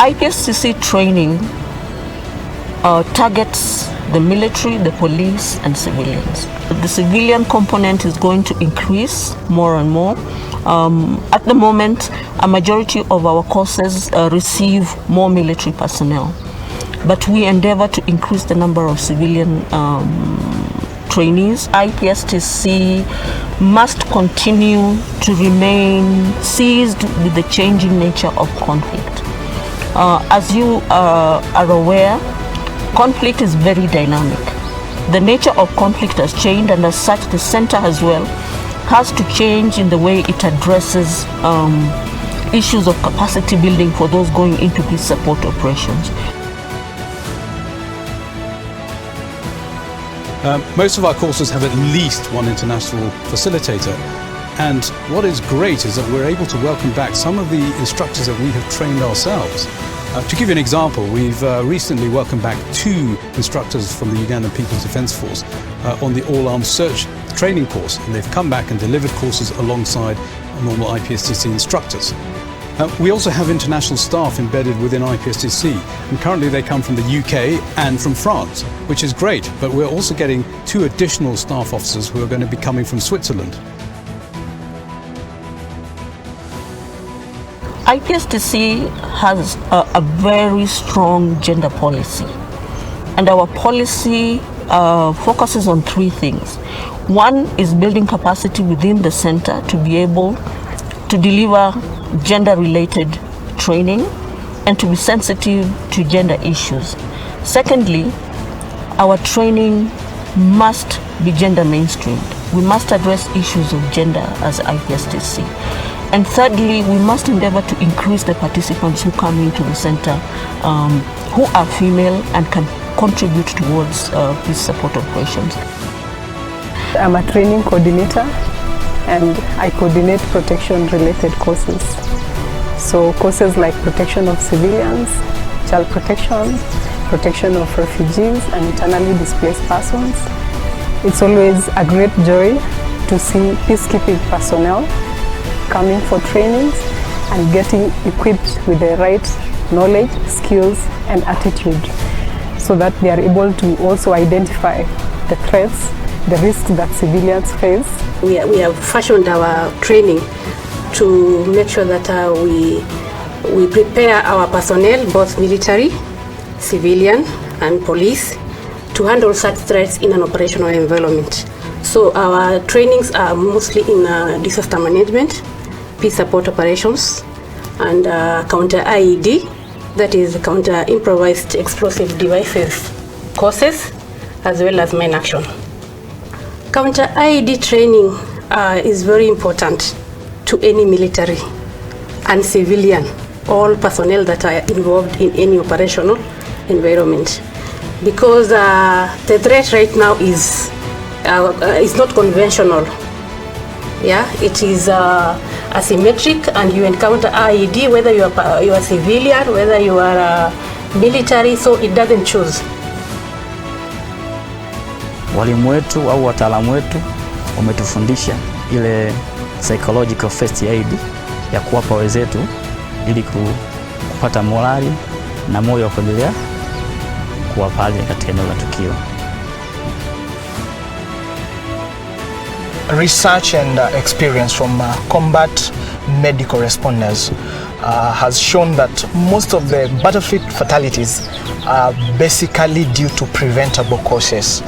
IPSTC training targets the military, the police, and civilians. The civilian component is going to increase more and more. At the moment, a majority of our courses receive more military personnel, but we endeavor to increase the number of civilian trainees. IPSTC must continue to remain seized with the changing nature of conflict. As you are aware, conflict is very dynamic. The nature of conflict has changed, and as such, the center as well has to change in the way it addresses issues of capacity building for those going into peace support operations. Most of our courses have at least one international facilitator, and what is great is that we're able to welcome back some of the instructors that we have trained ourselves. To give you an example, we've recently welcomed back 2 instructors from the Ugandan People's Defence Force on the all-arms search training course, and they've come back and delivered courses alongside normal IPSTC instructors. We also have international staff embedded within IPSTC, and currently they come from the UK and from France, which is great, but we're also getting 2 additional staff officers who are going to be coming from Switzerland. IPSTC has a very strong gender policy, and our policy focuses on 3 things. One is building capacity within the center to be able to deliver gender-related training and to be sensitive to gender issues. Secondly, our training must be gender mainstreamed. We must address issues of gender as IPSTC. And thirdly, we must endeavor to increase the participants who come into the center who are female and can contribute towards peace support operations. I'm a training coordinator, and I coordinate protection-related courses. So courses like protection of civilians, child protection, protection of refugees and internally displaced persons. It's always a great joy to see peacekeeping personnel coming for trainings and getting equipped with the right knowledge, skills and attitude, so that they are able to also identify the threats, the risks that civilians face. We have fashioned our training to make sure that we prepare our personnel, both military, civilian and police, to handle such threats in an operational environment. So our trainings are mostly in disaster management, peace support operations, and counter IED, that is counter improvised explosive devices courses, as well as mine action. Counter IED training is very important to any military and civilian, all personnel that are involved in any operational environment, because the threat right now is not conventional. Yeah, it is asymmetric, and you encounter IED whether you are civilian, whether you are military, so it doesn't choose. Walimu wetu au wataalamu wetu wametufundisha ile psychological first aid ya kuwapa wenzetu ili kupata morali na moyo wa kuendelea kuwa pale katika eneo la tukio. Research and experience from combat medical responders has shown that most of the battlefield fatalities are basically due to preventable causes.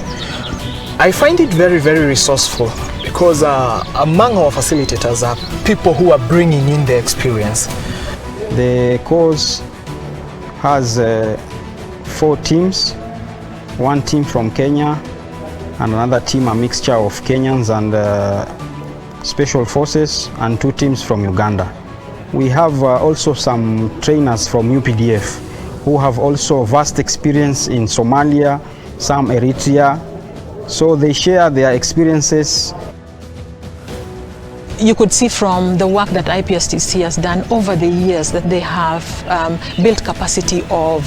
I find it very, very resourceful because among our facilitators are people who are bringing in their experience. The course has 4 teams, 1 team from Kenya and another team, a mixture of Kenyans and special forces, and 2 teams from Uganda. We have also some trainers from UPDF who have also vast experience in Somalia, some Eritrea, so they share their experiences. You could see from the work that IPSTC has done over the years that they have built capacity of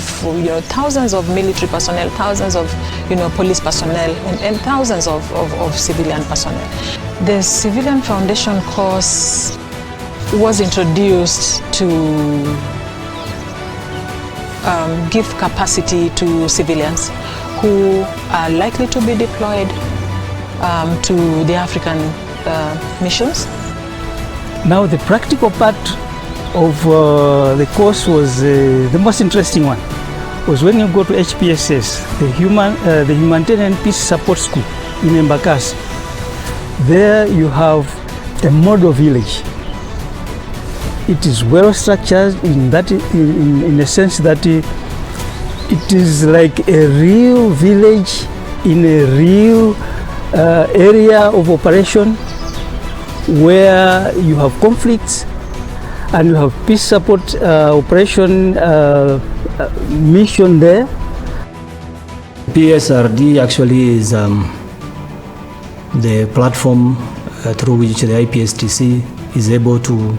thousands of military personnel, thousands of police personnel, and thousands of civilian personnel. The civilian foundation course was introduced to give capacity to civilians who are likely to be deployed to the African missions. Now the practical part of the course was the most interesting one. Was when you go to IPSTC, the Humanitarian Peace Support School in Embakasi. There you have a model village. It is well structured in the sense that it is like a real village in a real area of operation where you have conflicts and you have peace support operation mission there. PSRD actually is the platform through which the IPSTC is able to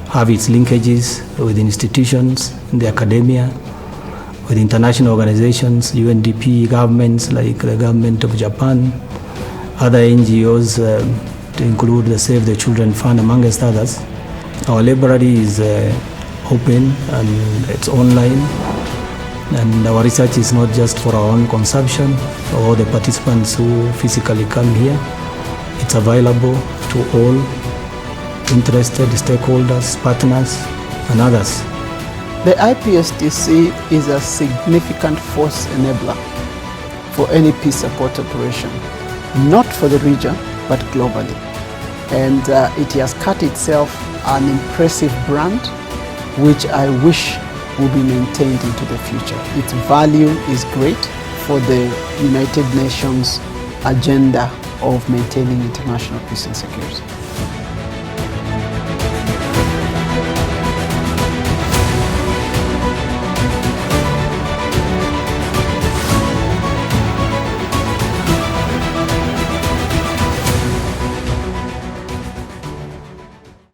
have its linkages with institutions in the academia, with international organizations, UNDP, governments like the government of Japan, other NGOs to include the Save the Children Fund, amongst others. Our library is open and it's online, and our research is not just for our own consumption or the participants who physically come here. It's available to all interested stakeholders, partners, and others. The IPSTC is a significant force enabler for any peace support operation, not for the region, but globally. And it has cut itself an impressive brand, which I wish will be maintained into the future. Its value is great for the United Nations agenda of maintaining international peace and security.